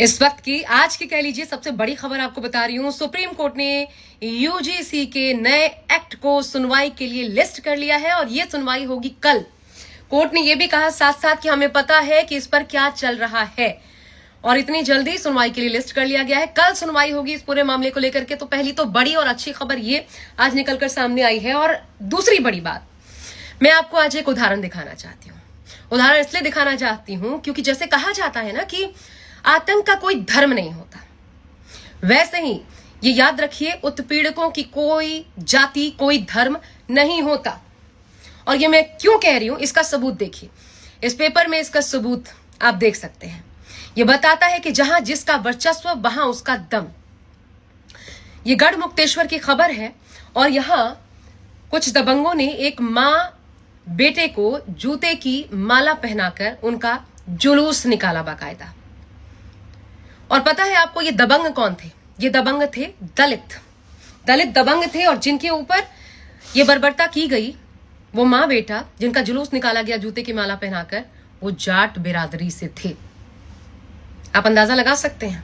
इस वक्त की आज की कह लीजिए सबसे बड़ी खबर आपको बता रही हूं। सुप्रीम कोर्ट ने यूजीसी के नए एक्ट को सुनवाई के लिए लिस्ट कर लिया है और यह सुनवाई होगी कल। कोर्ट ने यह भी कहा साथ साथ कि हमें पता है कि इस पर क्या चल रहा है और इतनी जल्दी सुनवाई के लिए लिस्ट कर लिया गया है। कल सुनवाई होगी इस पूरे मामले को लेकर के। तो पहली तो बड़ी और अच्छी खबर ये आज निकलकर सामने आई है। और दूसरी बड़ी बात, मैं आपको आज एक उदाहरण दिखाना चाहती हूँ। उदाहरण इसलिए दिखाना चाहती हूँ क्योंकि जैसे कहा जाता है ना कि आतंक का कोई धर्म नहीं होता, वैसे ही ये याद रखिए उत्पीड़कों की कोई जाति कोई धर्म नहीं होता। और ये मैं क्यों कह रही हूं इसका सबूत देखिए। इस पेपर में इसका सबूत आप देख सकते हैं। ये बताता है कि जहां जिसका वर्चस्व वहां उसका दम। ये गढ़ मुक्तेश्वर की खबर है और यहां कुछ दबंगों ने एक मां बेटे को जूते की माला पहनाकर उनका जुलूस निकाला बाकायदा। और पता है आपको ये दबंग कौन थे? ये दबंग थे दलित दबंग थे। और जिनके ऊपर ये बर्बरता की गई, वो मां बेटा जिनका जुलूस निकाला गया जूते की माला पहनाकर, वो जाट बिरादरी से थे। आप अंदाजा लगा सकते हैं।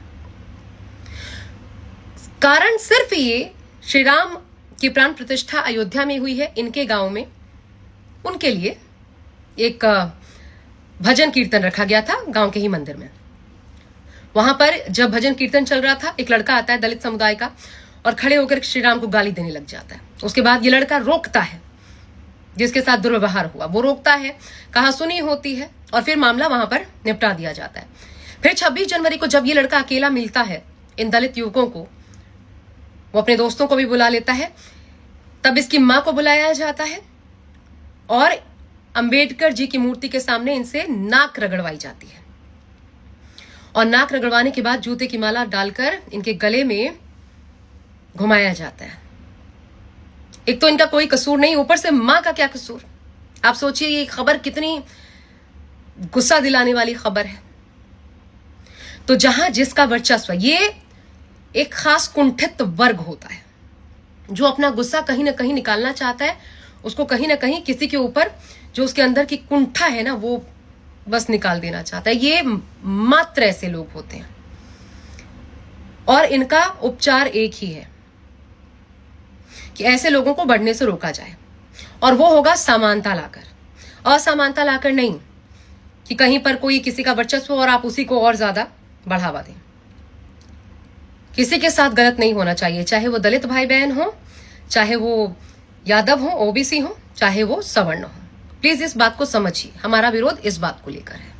कारण सिर्फ ये श्री राम की प्राण प्रतिष्ठा अयोध्या में हुई है, इनके गांव में उनके लिए एक भजन कीर्तन रखा गया था गांव के ही मंदिर में। वहां पर जब भजन कीर्तन चल रहा था, एक लड़का आता है दलित समुदाय का और खड़े होकर श्री राम को गाली देने लग जाता है। उसके बाद ये लड़का रोकता है, जिसके साथ दुर्व्यवहार हुआ वो रोकता है, कहा सुनी होती है और फिर मामला वहां पर निपटा दिया जाता है। फिर 26 जनवरी को जब ये लड़का अकेला मिलता है इन दलित युवकों को, वो अपने दोस्तों को भी बुला लेता है। तब इसकी मां को बुलाया जाता है और अंबेडकर जी की मूर्ति के सामने इनसे नाक रगड़वाई जाती है। और नाक रगड़वाने के बाद जूते की माला डालकर इनके गले में घुमाया जाता है। एक तो इनका कोई कसूर नहीं, ऊपर से मां का क्या कसूर। आप सोचिए ये खबर कितनी गुस्सा दिलाने वाली खबर है। तो जहां जिसका वर्चस्व, ये एक खास कुंठित वर्ग होता है जो अपना गुस्सा कहीं ना कहीं निकालना चाहता है। उसको कहीं ना कहीं किसी के ऊपर जो उसके अंदर की कुंठा है ना, वो बस निकाल देना चाहता है। ये मात्र ऐसे लोग होते हैं और इनका उपचार एक ही है कि ऐसे लोगों को बढ़ने से रोका जाए, और वो होगा समानता लाकर। असमानता लाकर नहीं कि कहीं पर कोई किसी का वर्चस्व और आप उसी को और ज्यादा बढ़ावा दें। किसी के साथ गलत नहीं होना चाहिए, चाहे वो दलित भाई बहन हो, चाहे वो यादव हो, ओबीसी हो, चाहे वो सवर्ण हो। प्लीज इस बात को समझिए, हमारा विरोध इस बात को लेकर है।